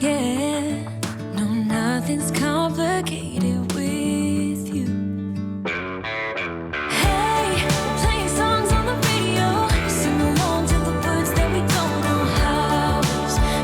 Yeah, no, nothing's complicated with you. Hey, we're playing songs on the radio. Sing along to the words that we don't know how.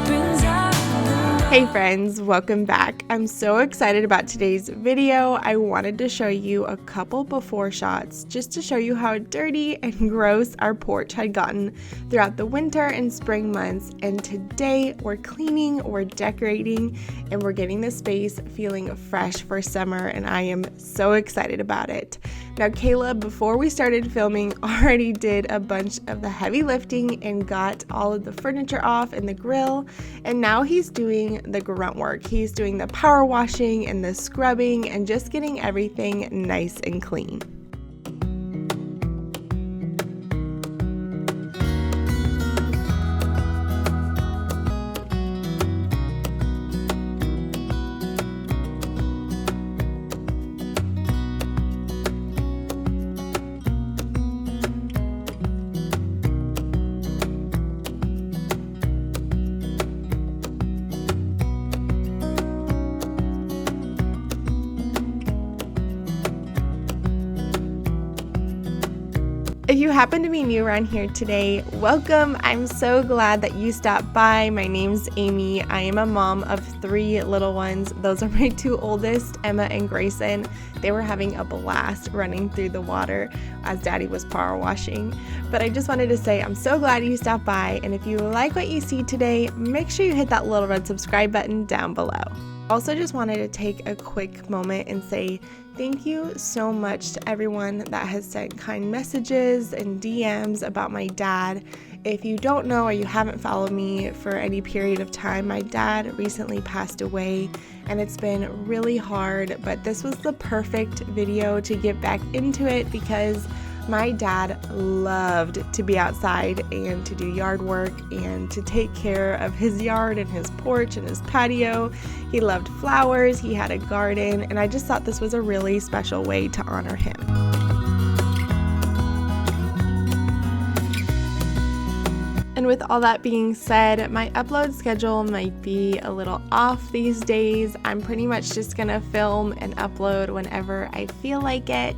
Brings out the Hey friends, welcome back. I'm so excited about today's video. I wanted to show you a couple before shots just to show you how dirty and gross our porch had gotten throughout the winter and spring months. And today we're cleaning, we're decorating, and we're getting the space feeling fresh for summer, and I am so excited about it. Now Caleb, before we started filming, already did a bunch of the heavy lifting and got all of the furniture off and the grill, and now he's doing the grunt work. He's doing the power washing and the scrubbing and just getting everything nice and clean. If you happen to be new around here today, welcome. I'm so glad that you stopped by. My name's Amy. I am a mom of 3 little ones. Those are my 2 oldest, Emma and Grayson. They were having a blast running through the water as Daddy was power washing. But I just wanted to say I'm so glad you stopped by, and if you like what you see today, make sure you hit that little red subscribe button down below. Also just wanted to take a quick moment and say thank you so much to everyone that has sent kind messages and DMs about my dad. If you don't know or you haven't followed me for any period of time, my dad recently passed away and it's been really hard, but this was the perfect video to get back into it because my dad loved to be outside and to do yard work and to take care of his yard and his porch and his patio. He loved flowers, he had a garden, and I just thought this was a really special way to honor him. And with all that being said, my upload schedule might be a little off these days. I'm pretty much just gonna film and upload whenever I feel like it.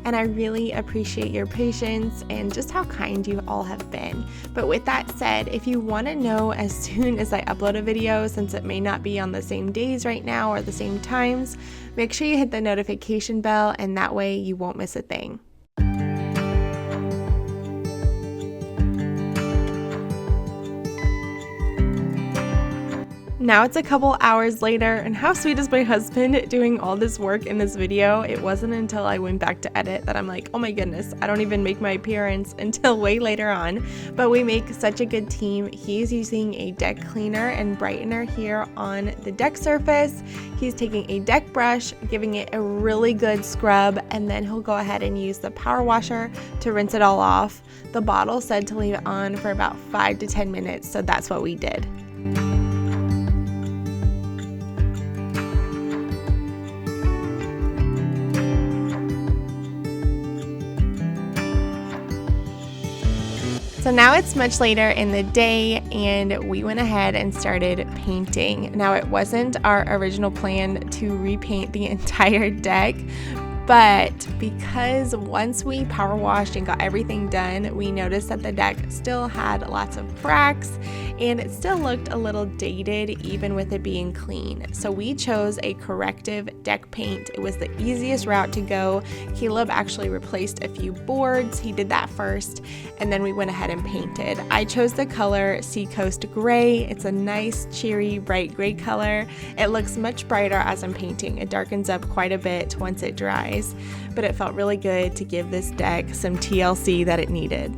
And I really appreciate your patience and just how kind you all have been. But with that said, if you wanna know as soon as I upload a video, since it may not be on the same days right now or the same times, make sure you hit the notification bell and that way you won't miss a thing. Now it's a couple hours later, and how sweet is my husband doing all this work in this video? It wasn't until I went back to edit that I'm like, oh my goodness, I don't even make my appearance until way later on. But we make such a good team. He's using a deck cleaner and brightener here on the deck surface. He's taking a deck brush, giving it a really good scrub, and then he'll go ahead and use the power washer to rinse it all off. The bottle said to leave it on for about 5 to 10 minutes, so that's what we did. So now it's much later in the day and we went ahead and started painting. Now it wasn't our original plan to repaint the entire deck, but because once we power washed and got everything done, we noticed that the deck still had lots of cracks and it still looked a little dated even with it being clean. So we chose a corrective deck paint. It was the easiest route to go. Caleb actually replaced a few boards. He did that first and then we went ahead and painted. I chose the color Seacoast Gray. It's a nice, cheery, bright gray color. It looks much brighter as I'm painting. It darkens up quite a bit once it dries, but it felt really good to give this deck some TLC that it needed.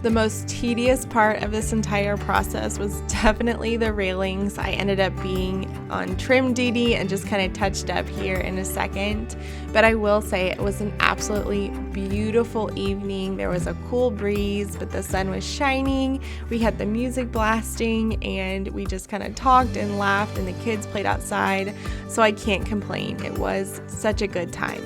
The most tedious part of this entire process was definitely the railings. I ended up being on trim duty and just kind of touched up here in a second. But I will say it was an absolutely beautiful evening. There was a cool breeze, but the sun was shining. We had the music blasting and we just kind of talked and laughed and the kids played outside. So I can't complain. It was such a good time.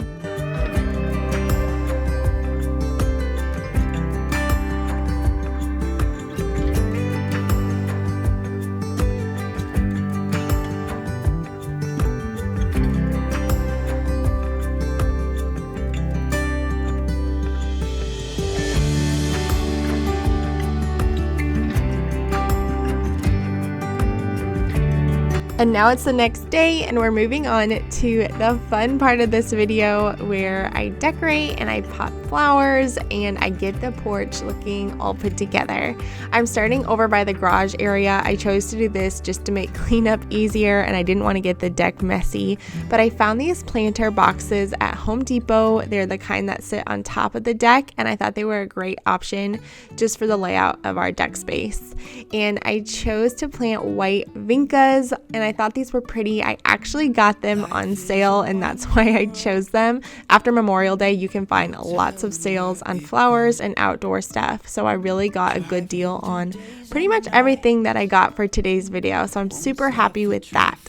And now it's the next day and we're moving on to the fun part of this video where I decorate and I pot flowers and I get the porch looking all put together. I'm starting over by the garage area. I chose to do this just to make cleanup easier and I didn't want to get the deck messy, but I found these planter boxes at Home Depot. They're the kind that sit on top of the deck and I thought they were a great option just for the layout of our deck space. And I chose to plant white vincas and I thought these were pretty. I actually got them on sale and that's why I chose them. After Memorial Day, you can find lots of sales on flowers and outdoor stuff. So I really got a good deal on pretty much everything that I got for today's video. So I'm super happy with that.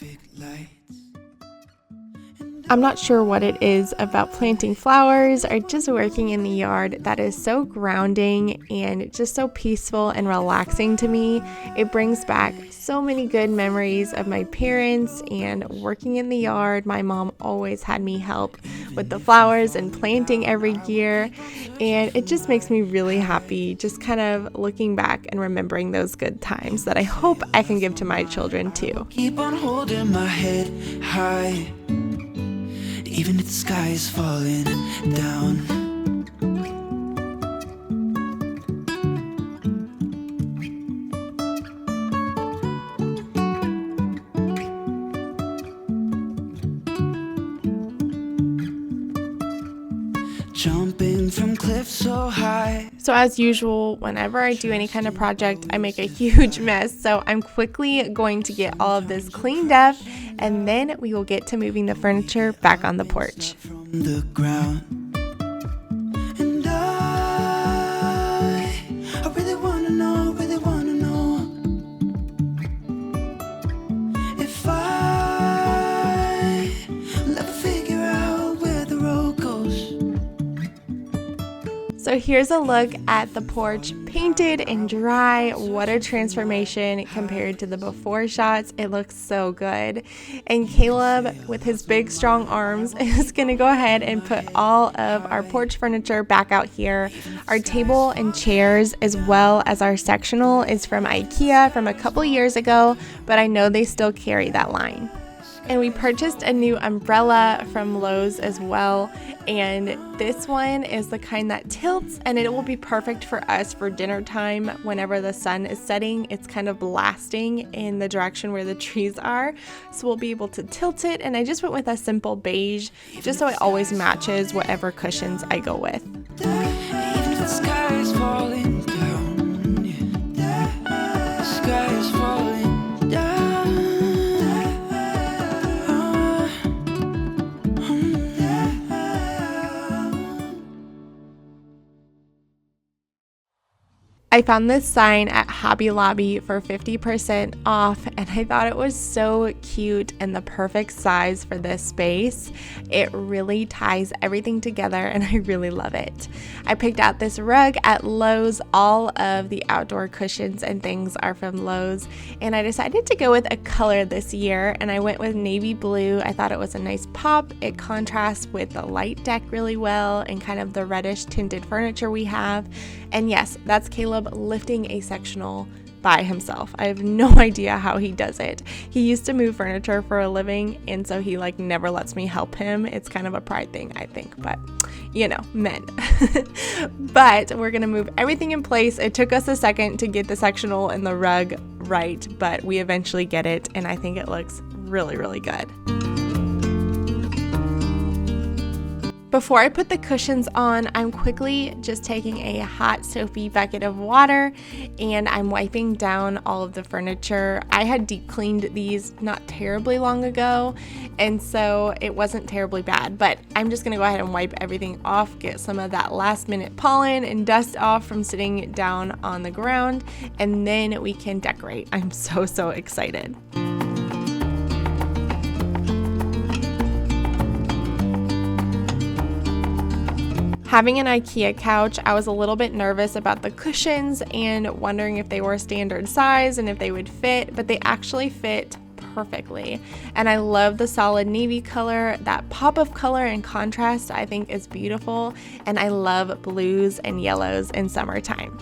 I'm not sure what it is about planting flowers or just working in the yard that is so grounding and just so peaceful and relaxing to me. It brings back so many good memories of my parents and working in the yard. My mom always had me help with the flowers and planting every year, and it just makes me really happy just kind of looking back and remembering those good times that I hope I can give to my children too. Keep on holding my head high, even if the sky is falling down. Jumping from cliffs so high. So as usual, whenever I do any kind of project, I make a huge mess. So I'm quickly going to get all of this cleaned up and then we will get to moving the furniture back on the porch. From the ground. And I really wanna know if I'll ever figure out where the road goes. So here's a look at the porch painted and dry. What a transformation compared to the before shots. It looks so good. And Caleb, with his big strong arms, is gonna go ahead and put all of our porch furniture back out here. Our table and chairs as well as our sectional is from IKEA from a couple years ago, but I know they still carry that line. And we purchased a new umbrella from Lowe's as well. And this one is the kind that tilts and it will be perfect for us for dinner time whenever the sun is setting. It's kind of blasting in the direction where the trees are. So we'll be able to tilt it. And I just went with a simple beige just so it always matches whatever cushions I go with. Even if the sky is falling down, the sky is falling down. I found this sign at Hobby Lobby for 50% off and I thought it was so cute and the perfect size for this space. It really ties everything together and I really love it. I picked out this rug at Lowe's. All of the outdoor cushions and things are from Lowe's and I decided to go with a color this year and I went with navy blue. I thought it was a nice pop. It contrasts with the light deck really well and kind of the reddish tinted furniture we have. And yes, that's Caleb lifting a sectional by himself. I have no idea how he does it. He used to move furniture for a living and so he never lets me help him. It's kind of a pride thing, I think, but you know, men. But we're gonna move everything in place. It took us a second to get the sectional and the rug right, but we eventually get it and I think it looks really, really good. Before I put the cushions on, I'm quickly just taking a hot soapy bucket of water and I'm wiping down all of the furniture. I had deep cleaned these not terribly long ago, and so it wasn't terribly bad, but I'm just gonna go ahead and wipe everything off, get some of that last minute pollen and dust off from sitting down on the ground, and then we can decorate. I'm so excited. Having an IKEA couch, I was a little bit nervous about the cushions and wondering if they were standard size and if they would fit, but they actually fit perfectly. And I love the solid navy color. That pop of color and contrast I think is beautiful, and I love blues and yellows in summertime.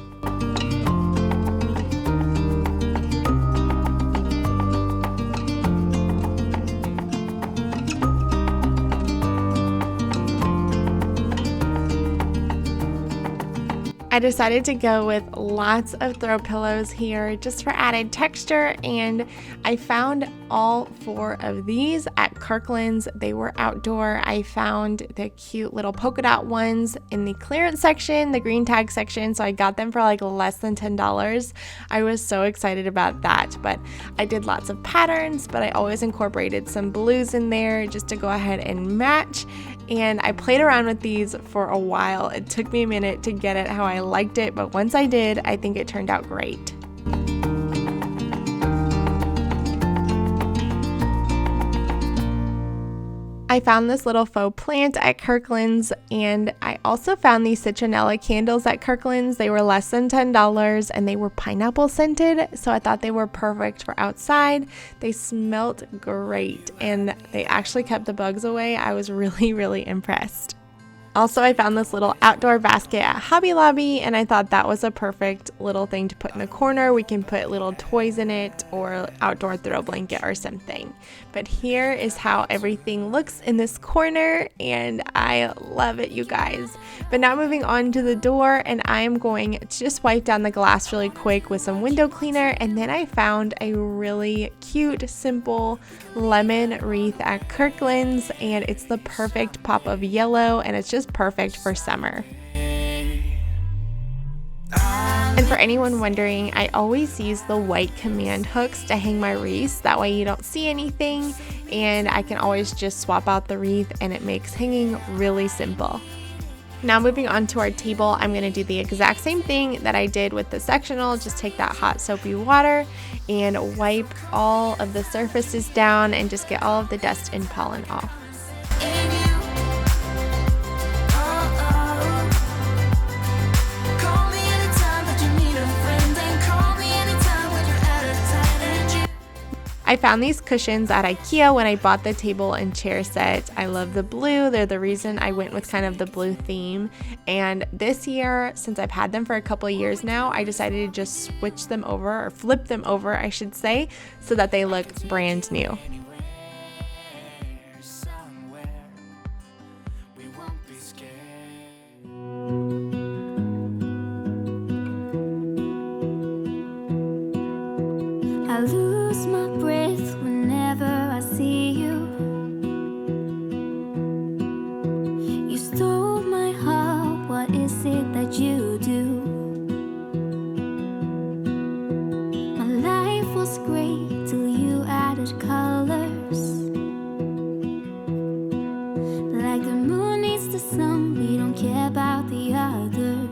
I decided to go with lots of throw pillows here just for added texture, and I found all 4 of these at Kirkland's. They were outdoor. I found the cute little polka dot ones in the clearance section, the green tag section, so I got them for like less than $10. I was so excited about that, but I did lots of patterns, but I always incorporated some blues in there just to go ahead and match. And I played around with these for a while. It took me a minute to get it how I liked it, but once I did, I think it turned out great. I found this little faux plant at Kirkland's, and I also found these citronella candles at Kirkland's. They were less than $10 and they were pineapple scented, so I thought they were perfect for outside. They smelled great and they actually kept the bugs away. I was really impressed. Also, I found this little outdoor basket at Hobby Lobby, and I thought that was a perfect little thing to put in the corner. We can put little toys in it or outdoor throw blanket or something. But here is how everything looks in this corner, and I love it, you guys. But now moving on to the door, and I am going to just wipe down the glass really quick with some window cleaner, and then I found a really cute, simple lemon wreath at Kirkland's, and it's the perfect pop of yellow, and it's just perfect for summer. And for anyone wondering, I always use the white command hooks to hang my wreaths. That way you don't see anything, and I can always just swap out the wreath and it makes hanging really simple. Now moving on to our table, I'm going to do the exact same thing that I did with the sectional. Just take that hot soapy water and wipe all of the surfaces down and just get all of the dust and pollen off. I found these cushions at IKEA when I bought the table and chair set. I love the blue. They're the reason I went with kind of the blue theme. And this year, since I've had them for a couple of years now, I decided to just switch them over, or flip them over, I should say, so that they look brand new. I lose my breath whenever I see you. You stole my heart, what is it that you do? My life was great till you added colors. Like the moon needs the sun, we don't care about the others.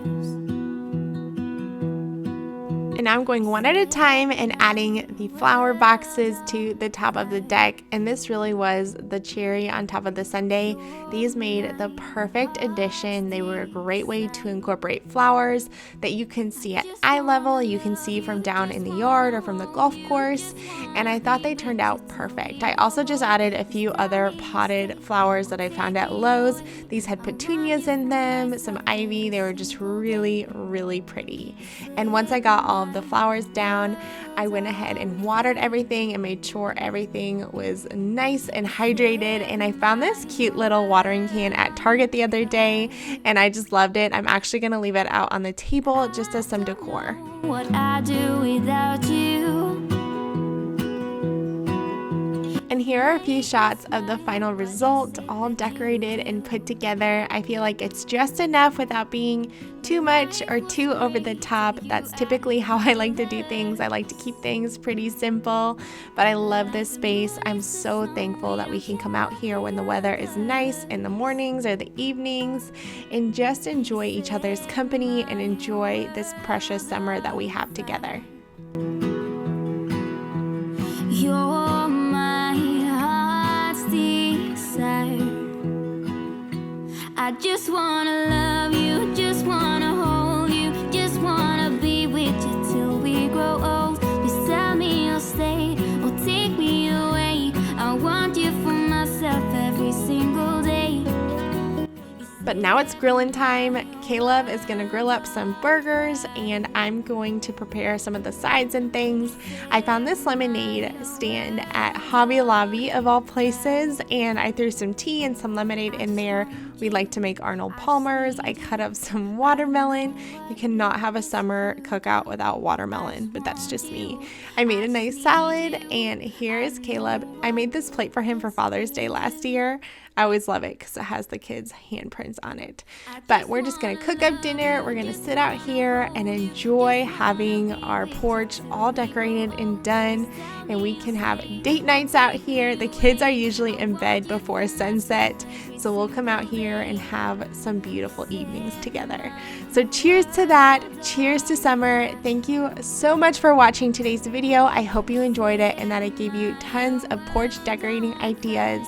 And now I'm going one at a time and adding the flower boxes to the top of the deck. And this really was the cherry on top of the sundae. These made the perfect addition. They were a great way to incorporate flowers that you can see at eye level, you can see from down in the yard or from the golf course. And I thought they turned out perfect. I also just added a few other potted flowers that I found at Lowe's. These had petunias in them, some ivy. They were just really pretty. And once I got all of the flowers down, I went ahead and watered everything and made sure everything was nice and hydrated. And I found this cute little watering can at Target the other day, and I just loved it. I'm actually going to leave it out on the table just as some decor. What I do without you. And here are a few shots of the final result, all decorated and put together. I feel like it's just enough without being too much or too over the top. That's typically how I like to do things. I like to keep things pretty simple, but I love this space. I'm so thankful that we can come out here when the weather is nice in the mornings or the evenings and just enjoy each other's company and enjoy this precious summer that we have together. You're my heart's desire. I just wanna love you, just wanna hold you, just wanna be with you till we grow old. Please tell me you'll stay or take me away. I want you for myself every single day. But now it's grilling time. Caleb is gonna grill up some burgers and I'm going to prepare some of the sides and things. I found this lemonade stand at Hobby Lobby of all places, and I threw some tea and some lemonade in there. We like to make Arnold Palmer's. I cut up some watermelon. You cannot have a summer cookout without watermelon, but that's just me. I made a nice salad, and here is Caleb. I made this plate for him for Father's Day last year. I always love it because it has the kids' handprints on it. But we're just gonna cook up dinner. We're gonna sit out here and enjoy having our porch all decorated and done, and we can have date nights out here. The kids are usually in bed before sunset, so we'll come out here and have some beautiful evenings together. So cheers to that. Cheers to summer. Thank you so much for watching today's video. I hope you enjoyed it and that it gave you tons of porch decorating ideas.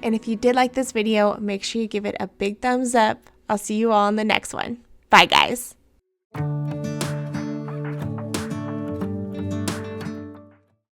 And if you did like this video, make sure you give it a big thumbs up. I'll see you all in the next one. Bye, guys.